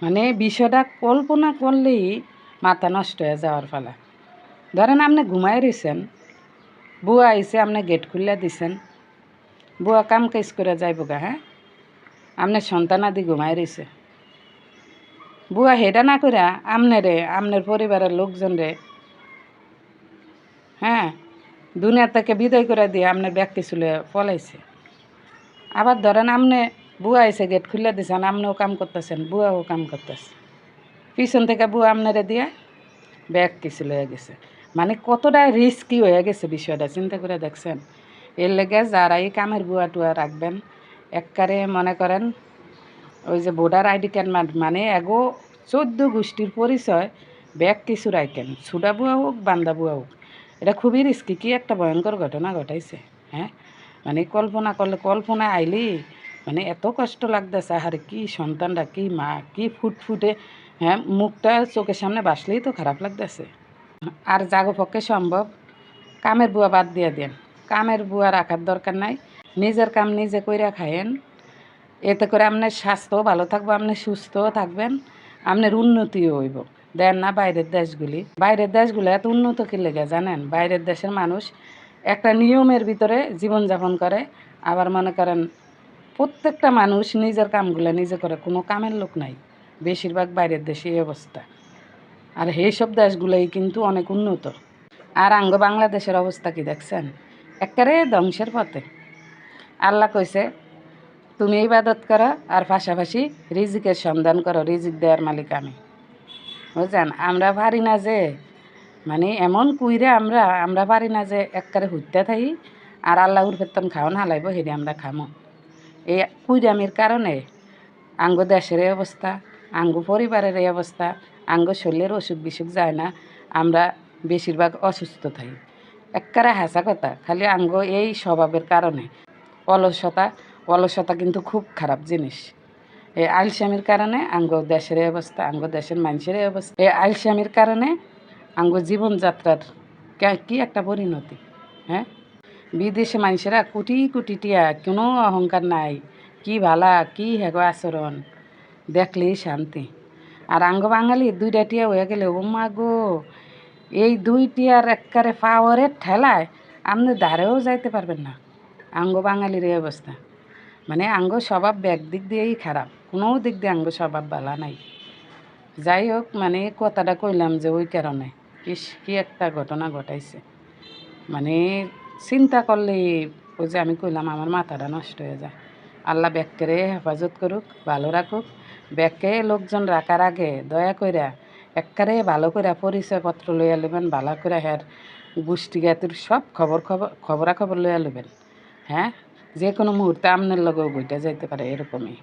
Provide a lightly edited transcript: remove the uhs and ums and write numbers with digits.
মানে বিষয়টা কল্পনা করলেই মাথা নষ্ট হয়ে যাওয়ার ফলে। ধরেন আপনি ঘুমাই রয়েছেন, বুয়া আইসে আপনি গেট খুলে দিছেন, বুয়া কাম কাজ করে যাইব গা, হ্যাঁ, আপনার সন্তান আদি ঘুমাই রয়েছে, বুয়া হেটা না করে আপনার পরিবারের লোকজনরে হ্যাঁ দুনিয়া থেকে বিদায় করে দিয়ে আপনার ব্যক্তি চুলে পলাইছে। আবার ধরেন আপনি বুয়া আইসে গেট খুলে দিছেন, আপনিও কাম করতেছেন, বুয়াও কাম করতেছে, পিছন থেকে বুয়া আপনারে দিয়ে ব্যাগ কিছু লয়ে গেছে। মানে কতটা রিস্কি হয়ে গেছে বিষয়টা চিন্তা করে দেখছেন। এর লেগে যারা এই কামের বুয়া টুয়া রাখবেন, একবারে মনে করেন ওই যে ভোটার আইডি কার্ড মানে এগো 14 গোষ্ঠীর পরিচয় ব্যাগ কিছু রাখেন, ছুডা বুয়া হোক বান্দা বুয়া হোক। এটা খুবই রিস্কি, কি একটা ভয়ঙ্কর ঘটনা ঘটাইছে। হ্যাঁ, মানে কল্পনা করলে, কল্পনা আইলেই মানে এত কষ্ট লাগতেছে। আরে কি সন্তানরা, কি মা, কি ফুটফুটে, হ্যাঁ, মুখটা চোখের সামনে বাসলেই তো খারাপ লাগতেছে। আর জাগো পক্ষে সম্ভব কামের বুয়া বাদ দিয়ে দেন, কামের বুয়া রাখার দরকার নাই, নিজের কাম নিজে কইরা খায়েন। এতে করে আপনার স্বাস্থ্যও ভালো থাকবো, আপনি সুস্থও থাকবেন, আপনার উন্নতিও হইব। দেন না বাইরের দেশগুলি এত উন্নত কি লেগে জানেন? বাইরের দেশের মানুষ একটা নিয়মের ভিতরে জীবনযাপন করে। আবার মনে করেন প্রত্যেকটা মানুষ নিজের কামগুলো নিজে করে, কোনো কামের লোক নাই। বেশিরভাগ বাইরের দেশে এই অবস্থা। আর এইসব দেশগুলোই কিন্তু অনেক উন্নত। আর বাংলাদেশের অবস্থা কি দেখছেন? একেবারে ধ্বংসের পথে। আল্লাহ কইছে তুমি ইবাদত করো আর পাশাপাশি রিজিকের সন্ধান করো, রিজিক দেওয়ার মালিক আমি। বুঝছেন? আমরা পারি না যে মানে এমন কুইরে আমরা পারি না যে একবারে হুইতে থাকি আর আল্লাহ বেতন খাওয়ান হালাইব হেরে আমরা খামো। এই কুইরামির কারণে আঙ্গ দেশের এই অবস্থা, আঙ্গ পরিবারের এই অবস্থা, আঙ্গ শরীরের অসুখ বিসুখ যায় না, আমরা বেশিরভাগ অসুস্থ থাকি। একেবারে হাসা কথা, খালি আঙ্গ এই স্বভাবের কারণে। অলসতা কিন্তু খুব খারাপ জিনিস। এই আলসামির কারণে আঙ্গ দেশের এই অবস্থা, আঙ্গ দেশের মানুষের এই অবস্থা। এই আলসামির কারণে আঙ্গ জীবনযাত্রার কি একটা পরিণতি। হ্যাঁ, বিদেশে মানুষেরা কোটি কোটি টিয়া, কোনো অহংকার নাই, কি ভালা, কি হেগো আচরণ, দেখলেই শান্তি। আর আঙ্গ বাঙালি 2টা টিয়া হয়ে গেলে ও মা গো, এই 2 টিয়ার একবারে পাওয়ারের ঠেলায় আপনি দাঁড়েও যাইতে পারবেন না। আঙ্গ বাঙালির এই অবস্থা। মানে আঙ্গ স্বভাব দিক দিয়েই খারাপ, কোনো দিক দিয়ে আঙ্গ স্বভাব ভালো নাই। যাই হোক, মানে কথাটা কইলাম যে ওই কারণে কি একটা ঘটনা ঘটাইছে। মানে চিন্তা করলে ওই যে আমি কইলাম আমার মাথাটা নষ্ট হয়ে যায়। আল্লাহ ব্যাগকে হেফাজত করুক, ভালো রাখুক। ব্যাগকে লোকজন রাখার আগে দয়া কইরা একবারে ভালো করে পরিচয়পত্র লইয়া নেবেন, ভালো করে হ্যার গোষ্ঠী জ্ঞাতির সব খবরাখবর লইয়া নেবেন। হ্যাঁ, যে কোনো মুহূর্তে আপনার লগেও বইটা যাইতে পারে, এরকমই।